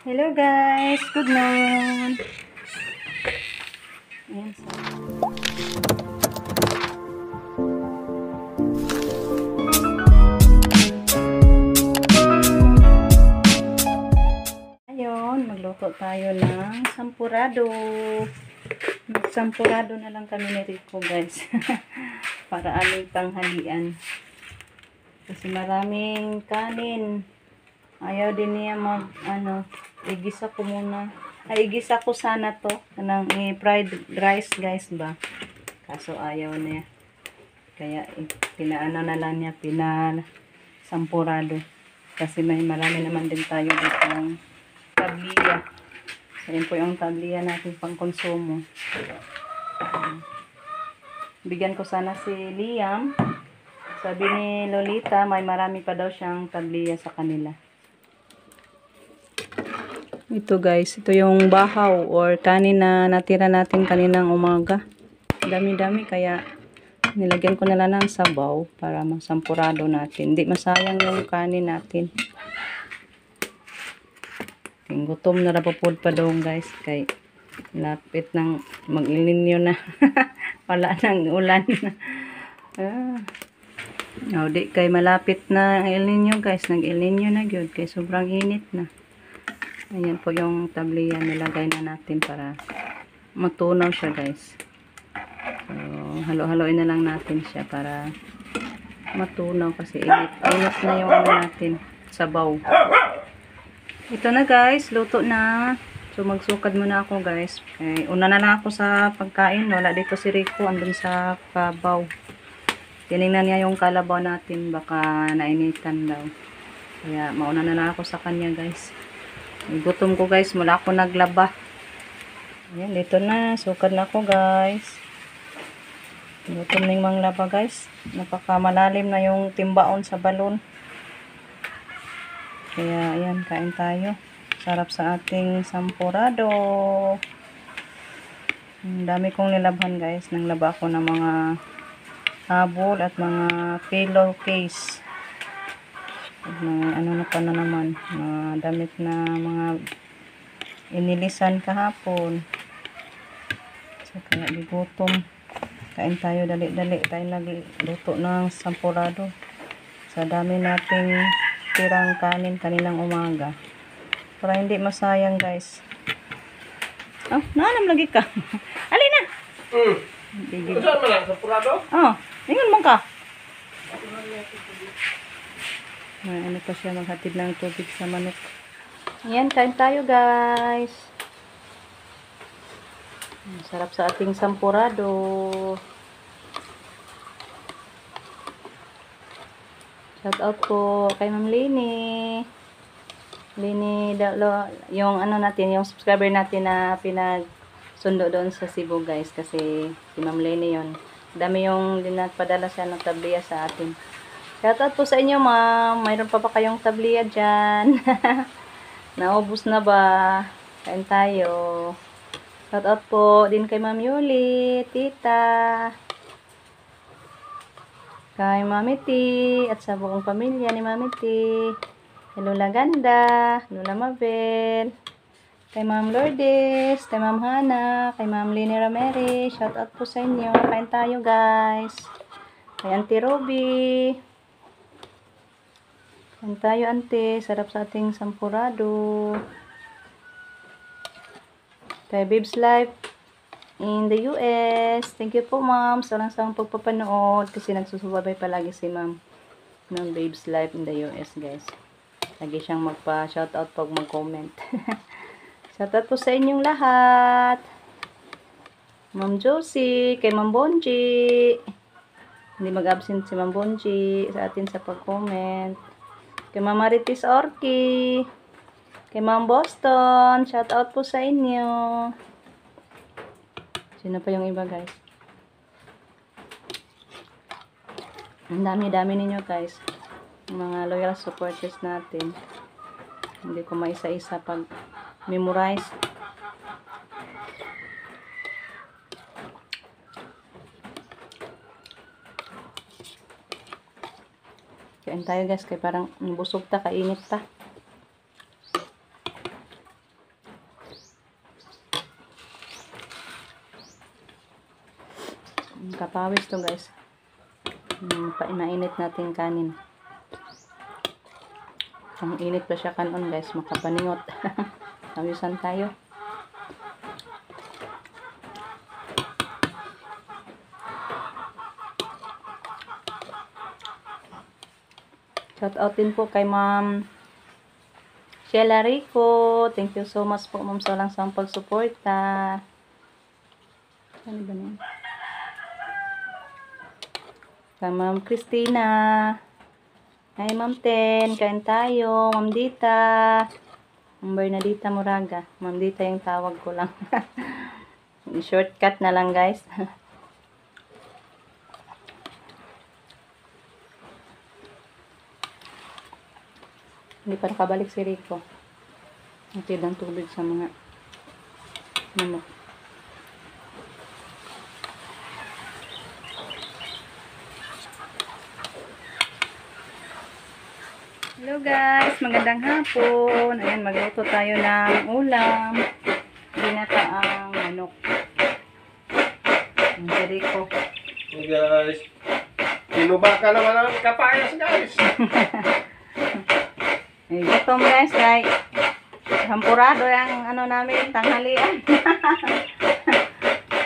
Hello guys, good noon. Ayan. Ayun, magluto tayo ng sampurado. Magsampurado na lang kami ni Rico guys. Para aming tanghalian. Kasi maraming kanin. Ayaw din niya igisa ko muna. Ay, igisa ko sana to. Kanang fried rice guys ba. Kaso ayaw niya. Kaya pinaano na lang niya, pinasampurado. Kasi marami naman din tayo dito ng tabliya. So, yun po yung tabliya natin pang konsumo. Bigyan ko sana si Liam. Sabi ni Lolita, may marami pa daw siyang tabliya sa kanila. Ito guys, ito yung bahaw or kanin na natira natin kaninang umaga. Dami-dami kaya nilagyan ko na lang ng sabaw para masampurado natin. Hindi masayang yung kanin natin. Gutom na rapapod pa daw guys. Kay lapit ng mag-ilinyo na. Wala nang ulan. Di kay malapit na El Nino guys. Nag-El Nino na yun. Kay sobrang init na. Ayan po yung tabliya. Nilagay na natin para matunaw siya guys. So, halo-haloin na lang natin siya para matunaw kasi init na yung natin sabaw. Ito na guys, luto na. So magsukad muna ako guys. Una na lang ako sa pagkain. Wala dito si Rico, andun sa kabaw. Tinignan niya yung kalabaw natin, baka nainitan daw. Kaya mauna na lang ako sa kanya guys. Gutom ko guys, mula ako naglaba. Ayan, dito na. Sukad na ako guys. Gutom na yung mga laba guys. Napaka-malalim na yung timbaon sa balon. Kaya ayan, kain tayo. Sarap sa ating sampurado. Ang dami kong nilabhan guys. Nanglaba ako ng mga habol at mga pillowcase. At mga ano na pa na naman. Mga damit na mga inilisan kahapon. So kaya gutom. Kain tayo dali-dali. Tayo nagluto ng sampurado. Sa dami nating tirang kanin kaninang umaga. Para hindi masayang guys. Oh, naanam lagi ka. Alin na. Saan mo lang? Sa purado? Oh, ingon mo ka. Ano pa siya maghatid ng tubig sa manok. Ayan, kain tayo guys. Sarap sa ating sampurado. Shout out po kay Ma'am Lini. Lini, yung ano natin, yung subscriber natin na pinagsundo doon sa Cebu guys. Kasi si Ma'am Lini yun. Dami yung dinagpadala siya ng tabliya sa atin. Shout out po sa inyo ma'am. Mayroon pa kayong tabliya dyan? Naubos na ba? Kain tayo. Shout out po din kay Ma'am Yuli, Tita, kay Mami T, at sa buong pamilya ni Mami T, kay Lola Ganda, Lola Mabel, kay Ma'am Lourdes, kay Ma'am Hana, kay Ma'am Lini Ramirez. Shout out po sa inyo. Kain tayo guys. Kay Auntie Ruby. Kain tayo Auntie. Sarap sa ating sampurado. Kay Babes Life in the US. Thank you po ma'am sa langsang pagpapanood kasi nagsusubaybay palagi si ma'am ng Babes Life in the US guys. Lagi siyang magpa-shoutout pag mag-comment. Shoutout po sa inyong lahat. Ma'am Josie, kay Ma'am Bonji. Hindi mag-absent si Ma'am Bonji sa atin sa pag-comment. Kay Ma'am Maritis Orki. Kay Ma'am Boston, shout out po sa inyo. Sino pa yung iba guys? Ang dami-dami ninyo guys. Mga loyal supporters natin. Hindi ko maisa-isa pag memorize. Kain tayo guys, kaya parang busog ta, kainit ta. Kapawis to guys. Mainit natin kanin. Ang init pa siya kanon guys, makapaningot. Pawisan tayo. Shout out din po kay Ma'am Sheila Rico. Thank you so much po Ma'am sa walang sample suporta. Ano ba na? Kay Ma'am Christina. Hi Ma'am Ten. Kain tayo. Ma'am Dita. Ma'am Bernadita Moraga. Ma'am Dita yung tawag ko lang. Shortcut na lang guys. Hindi pa nakabalik si Rico. Natid ang tubig sa mga manok. Hello guys, magandang hapon. Ayan, magluto tayo ng ulam. Ginataang manok. Ang si Rico. Hey guys. Tinuba ka naman ang kapayas guys. Eh, gutom guys, kay hampurado yung ano namin, tanghalian.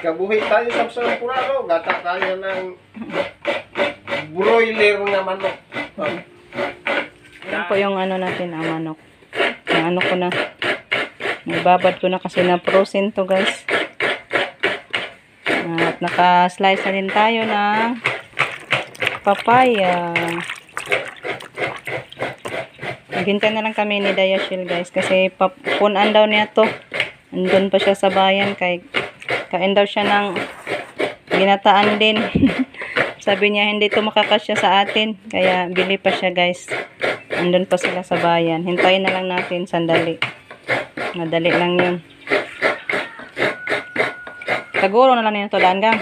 Kabuhi tayo sa sampurado. Gata tayo ng broiler nga manok. Yan po yung ano natin, ang manok. Ang ano ko na, nababad ko na kasi na frozen to guys. At naka-slice na din tayo ng papaya. Hintay na lang kami ni Dayashil guys kasi punan daw niya to. Andun pa siya sa bayan kay kain daw siya ng ginataan din. Sabi niya hindi to makakasya sa atin kaya bili pa siya guys. Andun pa sila sa bayan. Hintayin na lang natin sandali. Madali lang yun. Taguro na lang yun to daan gang.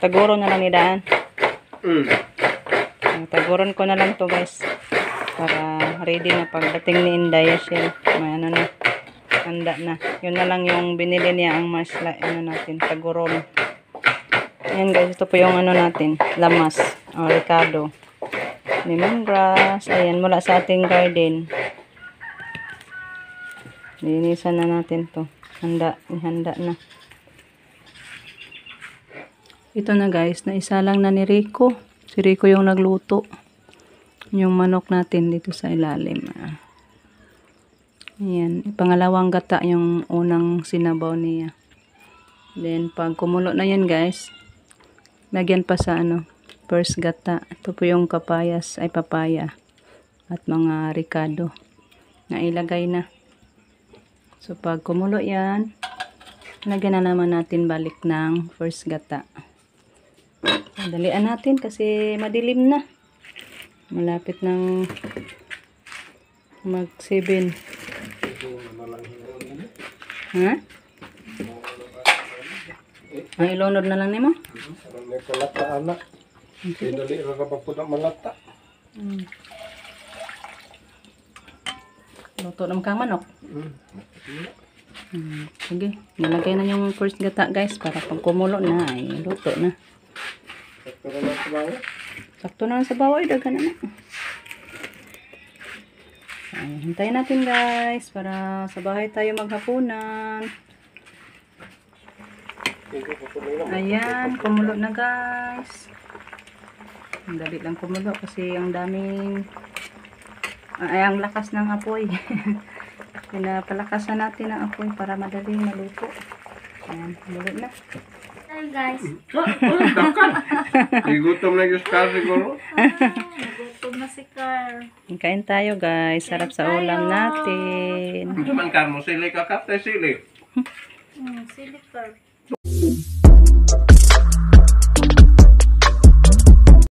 Taguro na lang ni daan. Taguron ko na lang to guys. Para ready na pagdating ni Inday Shell. May ano na. Handa na. Yun na lang yung binili niya ang masla. Ano natin. Taguron. Ayan guys. Ito po yung ano natin. Lamas. O Ricardo. Lemongrass. Ayan. Mula sa ating garden. Linisan na natin to. Handa na. Ito na guys. Naisa lang na ni Rico. Si Rico yung nagluto. Yung manok natin dito sa ilalim. Ayan. Pangalawang gata yung unang sinabaw niya. Then, pag kumulo na yan guys, lagyan pa sa ano, first gata. Ito po yung papaya. At mga Ricardo. Na ilagay na. So, pag kumulo yan, lagyan na naman natin balik ng first gata. Dalian natin kasi madilim na. Malapit ng mag 7. Ha? Ang ilunod na lang ni mo? May kalata anak. Dali ra ka pa po na malata. Luto naman kang manok. Sige, nalagay na yung first gata guys para pag kumulo na ay luto na. Sakto na lang sa bawah, dagan na. Ay, hintayin natin guys para sa bahay tayo maghapunan. Ayan, kumulo na guys. Ang dali lang kumulo kasi ang daming ang lakas ng apoy. Pinapalakasan natin ang apoy para madaling maluto. Ayan, kumulo na. Hi guys. Igutom na yung Scar siguro. Nagutom na si Carl. Kain tayo guys. Sarap sa ulam natin. Ito man Carmo, sili ka kapte sili. Sili Carl.